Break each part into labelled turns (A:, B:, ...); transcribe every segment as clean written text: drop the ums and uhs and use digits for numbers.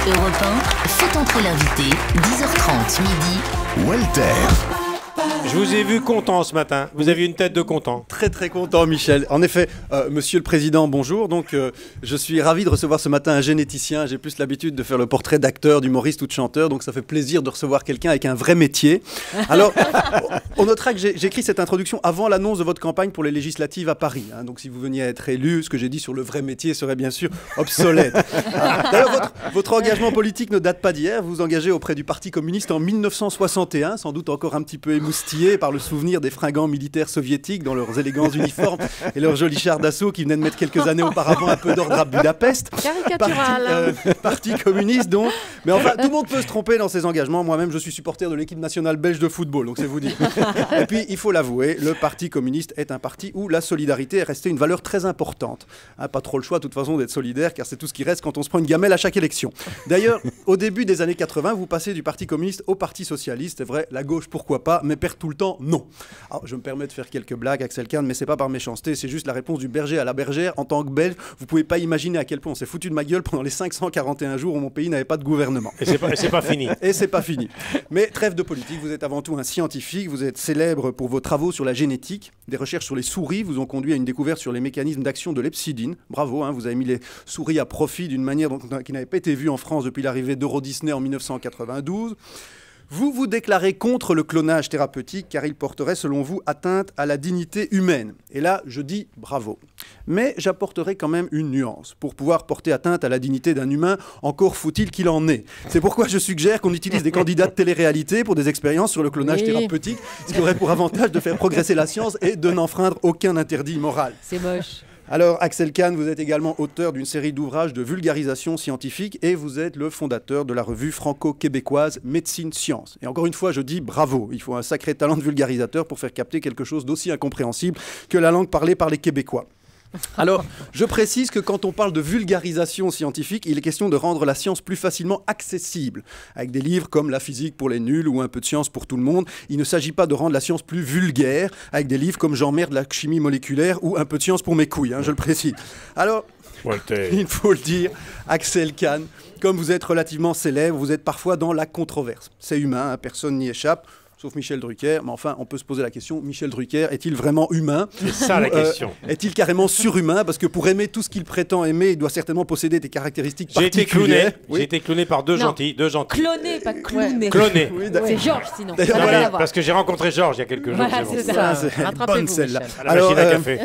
A: Europe 1, faites entrer l'invité, 10h30 midi.
B: Walter.
C: Je vous ai vu content ce matin. Vous avez une tête de content.
D: Très très content, Michel. En effet, monsieur le président, bonjour. Donc, je suis ravi de recevoir ce matin un généticien. J'ai plus l'habitude de faire le portrait d'acteur, d'humoriste ou de chanteur. Donc, ça fait plaisir de recevoir quelqu'un avec un vrai métier. Alors, on notera que j'ai écrit cette introduction avant l'annonce de votre campagne pour les législatives à Paris. Hein. Donc, si vous veniez à être élu, ce que j'ai dit sur le vrai métier serait bien sûr obsolète. D'ailleurs, votre engagement politique ne date pas d'hier. Vous vous engagez auprès du Parti communiste en 1961, sans doute encore un petit peu émoustillé par le souvenir des fringants militaires soviétiques dans leurs élégants uniformes et leurs jolis chars d'assaut qui venaient de mettre quelques années auparavant un peu d'ordre à Budapest.
E: Caricatural.
D: Parti communiste donc. Mais enfin, tout le monde peut se tromper dans ses engagements. Moi-même, je suis supporter de l'équipe nationale belge de football, donc c'est vous dire. Et puis, il faut l'avouer, le Parti communiste est un parti où la solidarité est restée une valeur très importante. Hein, pas trop le choix, de toute façon, d'être solidaire, car c'est tout ce qui reste quand on se prend une gamelle à chaque élection. D'ailleurs, au début des années 80, vous passez du Parti communiste au Parti socialiste. C'est vrai, la gauche, pourquoi pas, mais perd tout le temps, non. Alors, je me permets de faire quelques blagues, Axel Kahn, mais c'est pas par méchanceté, c'est juste la réponse du berger à la bergère. En tant que Belge, vous pouvez pas imaginer à quel point on s'est foutu de ma gueule pendant les 541 jours où mon pays n'avait pas de gouvernement.
C: Et c'est pas fini.
D: Et c'est pas fini. Mais trêve de politique, vous êtes avant tout un scientifique, vous êtes célèbre pour vos travaux sur la génétique. Des recherches sur les souris vous ont conduit à une découverte sur les mécanismes d'action de l'hepsidine. Bravo, hein, vous avez mis les souris à profit d'une manière qui n'avait pas été vue en France depuis l'arrivée d'Euro Disney en 1992. Vous vous déclarez contre le clonage thérapeutique car il porterait, selon vous, atteinte à la dignité humaine. Et là, je dis bravo. Mais j'apporterai quand même une nuance. Pour pouvoir porter atteinte à la dignité d'un humain, encore faut-il qu'il en ait. C'est pourquoi je suggère qu'on utilise des candidats de télé-réalité pour des expériences sur le clonage thérapeutique, ce qui aurait pour avantage de faire progresser la science et de n'enfreindre aucun interdit moral.
E: C'est moche.
D: Alors, Axel Kahn, vous êtes également auteur d'une série d'ouvrages de vulgarisation scientifique et vous êtes le fondateur de la revue franco-québécoise Médecine Science. Et encore une fois, je dis bravo. Il faut un sacré talent de vulgarisateur pour faire capter quelque chose d'aussi incompréhensible que la langue parlée par les Québécois. Alors, je précise que quand on parle de vulgarisation scientifique, il est question de rendre la science plus facilement accessible. Avec des livres comme La physique pour les nuls ou Un peu de science pour tout le monde, il ne s'agit pas de rendre la science plus vulgaire, avec des livres comme J'emmerde la chimie moléculaire ou Un peu de science pour mes couilles, hein, je le précise. Alors,
C: Walter.
D: Il faut le dire, Axel Kahn, comme vous êtes relativement célèbre, vous êtes parfois dans la controverse. C'est humain, hein, personne n'y échappe. Sauf Michel Drucker, mais enfin, on peut se poser la question, Michel Drucker est-il vraiment humain?
C: C'est ça la question.
D: Est-il carrément surhumain? Parce que pour aimer tout ce qu'il prétend aimer, il doit certainement posséder des caractéristiques particulières.
C: J'ai été cloné par deux gentils.
E: Cloné, pas cloné.
C: Cloné.
D: Oui,
E: C'est Georges, sinon.
D: D'ailleurs,
E: Ça n'a rien
D: voilà,
E: à voir.
C: Parce que j'ai rencontré Georges il y a quelques jours.
E: Voilà,
C: c'est bon.
E: c'est ça.
D: c'est
E: Rattrapez-vous,
D: bonne celle-là.
E: Michel.
C: À la machine à café.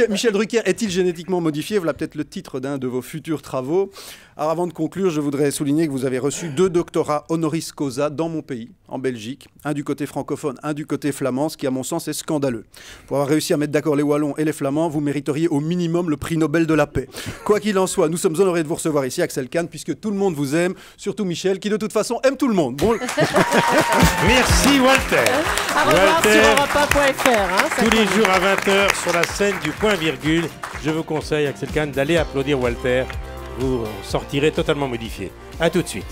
D: Michel Drucker est-il génétiquement modifié? Voilà peut-être le titre d'un de vos futurs travaux. Alors avant de conclure, je voudrais souligner que vous avez reçu 2 doctorats honoris causa dans mon pays, en Belgique. Un du côté francophone, un du côté flamand, ce qui à mon sens est scandaleux. Pour avoir réussi à mettre d'accord les Wallons et les Flamands, vous mériteriez au minimum le prix Nobel de la paix. Quoi qu'il en soit, nous sommes honorés de vous recevoir ici, Axel Kahn, puisque tout le monde vous aime, surtout Michel, qui de toute façon aime tout le monde. Bon...
C: Merci Walter.
E: À revoir sur europe1.fr. Hein,
C: tous les jours à 20h sur la scène du point virgule. Je vous conseille, Axel Kahn, d'aller applaudir Walter. Vous sortirez totalement modifié. A tout de suite.